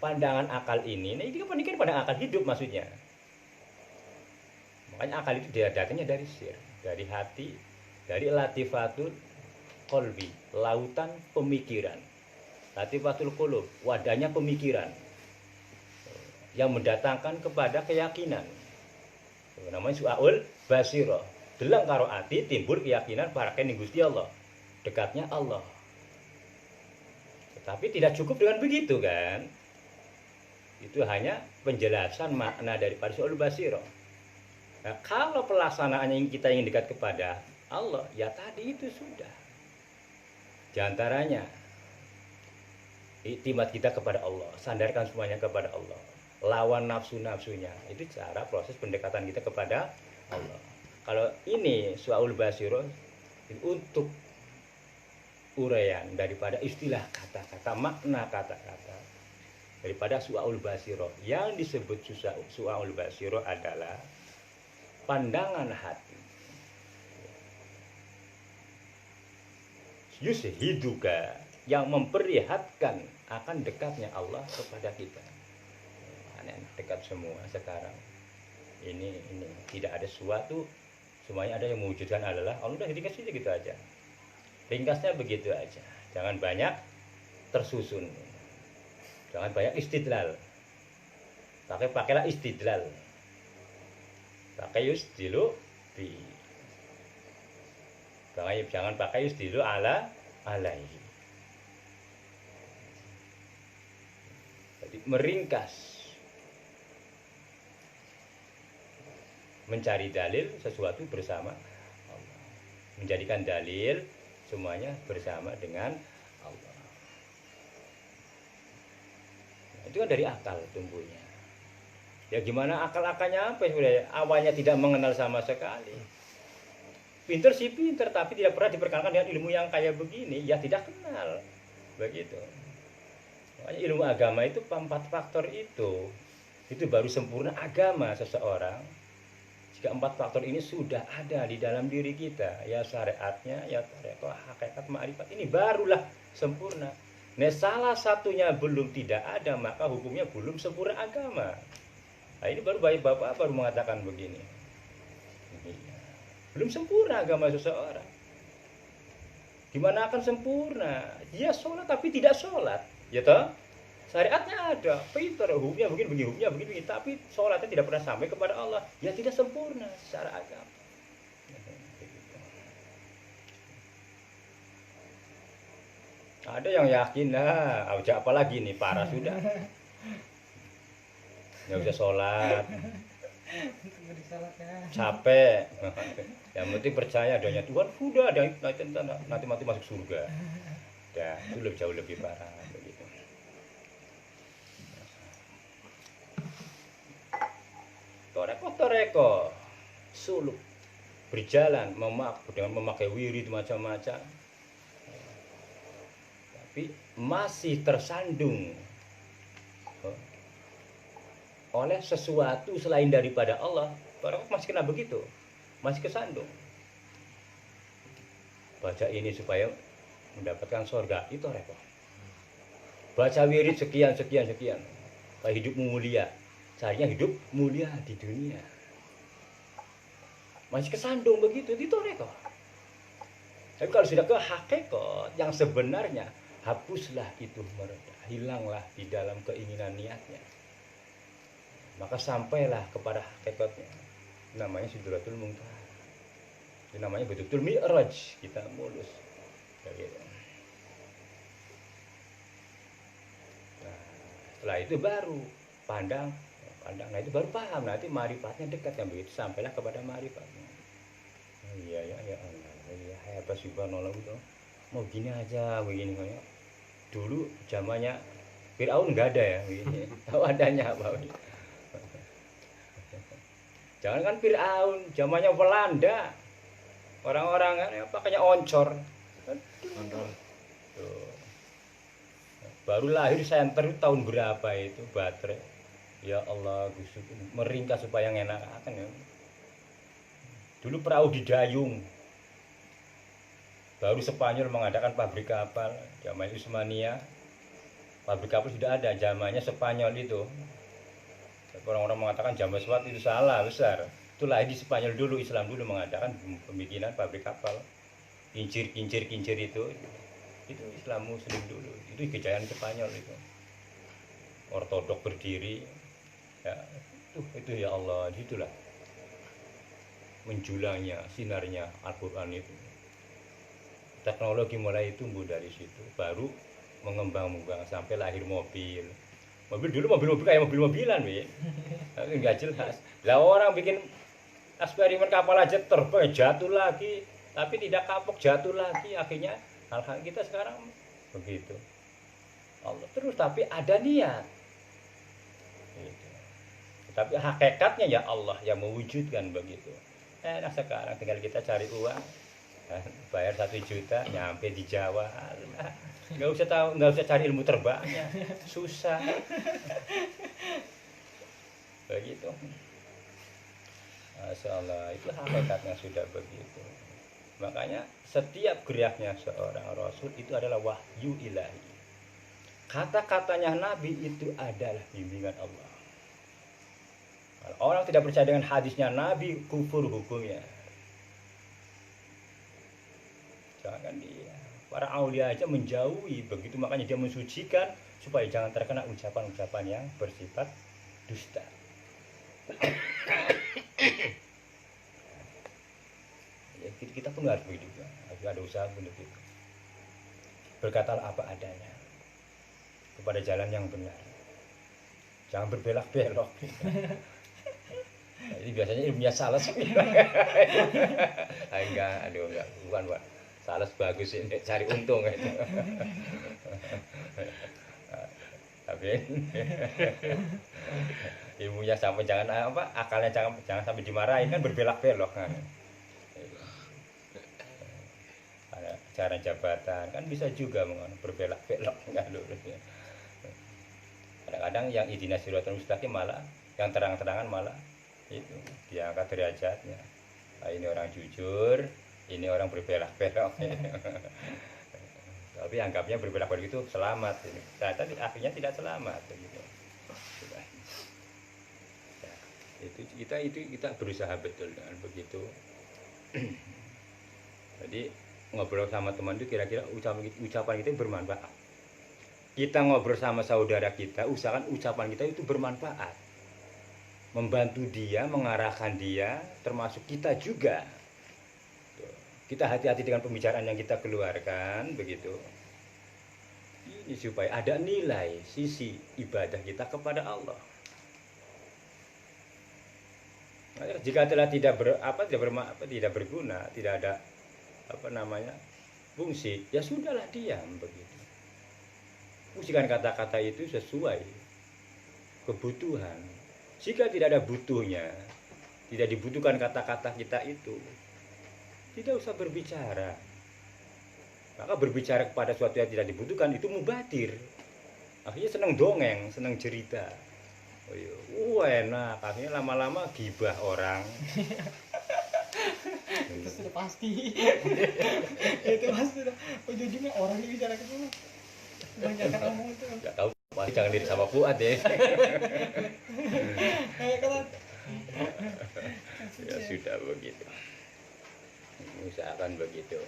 Pandangan akal ini kan pada akal hidup maksudnya. Makanya akal itu datanya dari sir, dari hati, dari latifatul qalbi, lautan pemikiran. Latifatul qulub, wadahnya pemikiran yang mendatangkan kepada keyakinan. Namanya su'aul basiro. Deleng karo ati timbul keyakinan paraken Gusti Allah. Dekatnya Allah. Tetapi tidak cukup dengan begitu kan? Itu hanya penjelasan makna daripada su'aul basiro. Nah, kalau pelaksanaannya yang kita ingin dekat kepada Allah, ya tadi itu sudah. Di antaranya iktimat kita kepada Allah, sandarkan semuanya kepada Allah, lawan nafsu-nafsunya. Itu cara proses pendekatan kita kepada Allah. Kalau ini su'aul basiro untuk uraian daripada istilah kata-kata, makna kata-kata daripada su'aul basiro. Yang disebut su'aul basiro adalah pandangan hati. Yushiduka yang memperlihatkan akan dekatnya Allah kepada kita. Dekat semua sekarang. Ini tidak ada sesuatu, semuanya ada yang mewujudkan adalah Allah. Udah dikasih gitu aja. Ringkasnya begitu aja. Jangan banyak tersusun. Jangan banyak istidlal. Pakailah istidlal. Pakai yusdilu bi. Jangan pakai yusdilu alaihi. Jadi meringkas, mencari dalil sesuatu bersama Allah, menjadikan dalil semuanya bersama dengan Allah. Nah, itu kan dari akal tumbuhnya. Ya gimana akal-akalnya apa sebenarnya? Awalnya tidak mengenal sama sekali. Pinter sih pinter, tapi tidak pernah diperkenalkan dengan ilmu yang kayak begini, ya tidak kenal. Begitu. Makanya ilmu agama itu 4 faktor itu baru sempurna agama seseorang Jika 4 faktor ini sudah ada di dalam diri kita, ya syariatnya, ya tarekat, hakikat, ma'rifat, ini barulah sempurna. Nah, salah satunya belum tidak ada, maka hukumnya belum sempurna agama. Nah, ini baru bapak baru mengatakan begini. Belum sempurna agama seseorang. Gimana akan sempurna? Dia sholat tapi tidak sholat, ya toh? Syariatnya ada, pintar, hukumnya begini, hukumnya begini, tapi sholatnya tidak pernah sampai kepada Allah. Ya tidak sempurna secara agama. Ada yang yakin lah, apalagi nih parah sudah. Nggak bisa sholat, capek. Yang penting percaya adanya Tuhan, sudah ada nanti mati masuk surga. Ya, itu jauh lebih parah begitu. Toreko suluk berjalan dengan memakai wirid macam-macam, tapi masih tersandung oleh sesuatu selain daripada Allah. Orang masih kena begitu, masih kesandung. Baca ini supaya mendapatkan surga, itu repot. Baca wirid sekian, supaya hidup mulia, carinya hidup mulia di dunia. Masih kesandung begitu, itu repot. Tapi kalau sudah ke hakikat yang sebenarnya, hapuslah itu mereda, hilanglah di dalam keinginan niatnya. Maka sampailah kepada hakikatnya. Namanya Sidratul Muntaha. Itu namanya betul-betul mi'raj, kita mulus. Gitu. Nah, setelah itu baru pandang. Nah itu baru paham, nanti ma'rifatnya dekat kan begitu, sampailah kepada ma'rifatnya. Oh, iya ya Allah, iya hebat subhanallah itu. Mau gini aja begini kayak. Dulu zamannya Firaun enggak ada ya begini. Tahu adanya apa? Jangan kan Firaun, zamannya Belanda. Orang-orang kan ya, pakainya oncor. Tuh. Baru lahir senter tahun berapa itu baterai. Ya Allah, Gusti meringkas supaya enak akan ya. Dulu perahu didayung. Baru Spanyol mengadakan pabrik kapal, zaman Utsmania. Pabrik kapal sudah ada, zamannya Spanyol itu. Orang-orang mengatakan zaman Swat itu salah besar. Itulah di Spanyol dulu, Islam dulu mengadakan pembikinan pabrik kapal. Kincir itu Islam Muslim dulu. Itu kejayaan Spanyol itu. Ortodok berdiri. Ya, itu ya Allah, itulah menjulangnya sinarnya Al-Qur'an itu. Teknologi mulai tumbuh dari situ, baru mengembang sampai lahir mobil. Dulu mobil kayak mobil-mobilan, nggak jelas. Lah orang bikin eksperimen kapal aja terbang jatuh lagi, tapi tidak kapok jatuh lagi. Akhirnya hal-hal kita sekarang begitu. Allah terus, tapi ada niat. Gitu. Tapi hakikatnya ya Allah yang mewujudkan begitu. Nah sekarang tinggal kita cari uang, bayar 1 juta, nyampe di Jawa. Nggak usah cari ilmu terbangnya, susah. Begitu. Masya Allah, itu hakikatnya sudah begitu. Makanya setiap geraknya seorang Rasul itu adalah wahyu ilahi. Kata-katanya Nabi itu adalah bimbingan Allah. Kalau orang tidak percaya dengan hadisnya Nabi, kufur hukumnya. Jangan dia. Para aulia aja menjauhi begitu, makanya dia mensucikan supaya jangan terkena ucapan-ucapan yang bersifat dusta. Ya, kita pun harus begitu, harus ada usaha untuk itu. Berkatalah apa adanya kepada jalan yang benar, jangan berbelok-belok. Nah, ini biasanya ilmunya salah sih. Enggak, bukan Pak. Salas bagus ini, cari untung itu. Tapi ilmunya sampai jangan apa, akalnya jangan sampai dimarahin kan, berbelok-belok kan. Ada cara jabatan kan bisa juga berbelok-belok kan dulu. Kadang-kadang yang ihdinas siratal mustaqim malah yang terang-terangan malah itu diangkat derajatnya. Nah, ini orang jujur, ini orang berbelak-belok. Tapi anggapnya berbelak-belok itu selamat, ini ternyata akhirnya tidak selamat begitu. Ya, itu kita berusaha betul dengan begitu. Jadi ngobrol sama teman itu kira-kira ucapan kita yang bermanfaat. Kita ngobrol sama saudara kita, usahakan ucapan kita itu bermanfaat, membantu dia, mengarahkan dia, termasuk kita juga. Kita hati-hati dengan pembicaraan yang kita keluarkan begitu. Ini supaya ada nilai sisi ibadah kita kepada Allah. Jika telah tidak berguna, tidak ada fungsi, ya sudahlah, diam begitu. Fungsikan kata-kata itu sesuai kebutuhan. Jika tidak ada butuhnya, tidak dibutuhkan kata-kata kita itu, tidak usah berbicara. Maka berbicara kepada sesuatu yang tidak dibutuhkan itu mubadir. Akhirnya senang dongeng, senang cerita. Oh iya, enak. Akhirnya lama-lama gibah orang. Itu sudah pasti. Itu pasti sudah ujung-ujungnya orang yang bicara ke sana. Banyak omong itu. Gak tahu, pasti jangan diri sama Fuad ya. Ya sudah begitu. Usahakan begitu.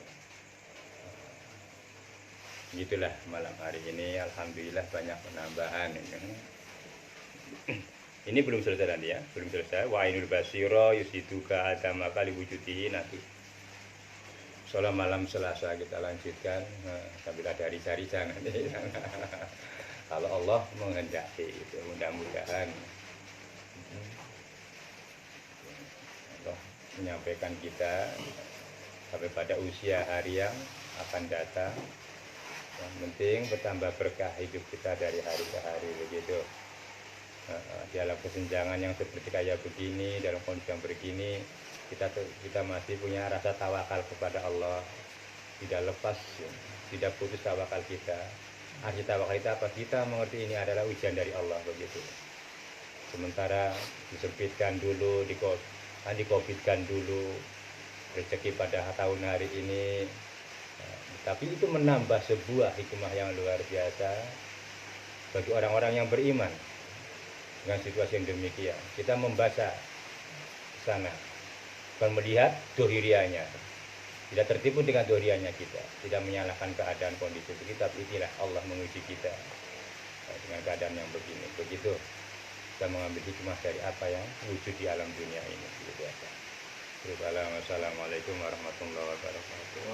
Gitulah malam hari ini, alhamdulillah banyak penambahan. Ini belum selesai nanti ya, belum selesai. Wa ainul basiro yusiduka adama kali wujudihi nanti. Sholat malam Selasa kita lanjutkan sambil ada hari-hari jangan. Kalau Allah menghendaki itu, mudah-mudahan Allah menyampaikan kita sampai pada usia hari yang akan datang. Yang penting bertambah berkah hidup kita dari hari ke hari begitu. Dalam kesenjangan yang seperti kayak begini, dalam kondisi yang begini, kita masih punya rasa tawakal kepada Allah, tidak lepas, tidak putus tawakal kita. Arti tawakal kita apa? Kita mengerti ini adalah ujian dari Allah begitu. Sementara disempitkan dulu, dikobitkan dulu rezeki pada tahun hari ini, tapi itu menambah sebuah hikmah yang luar biasa bagi orang-orang yang beriman. Dengan situasi yang demikian, kita membaca sana, bukan melihat dohirianya, tidak tertipu dengan dohirianya kita, tidak menyalahkan keadaan kondisi kita, tapi inilah Allah menguji kita dengan keadaan yang begini. Begitu kita mengambil hikmah dari apa yang wujud di alam dunia ini. Begitu saja. Assalamualaikum warahmatullahi wabarakatuh.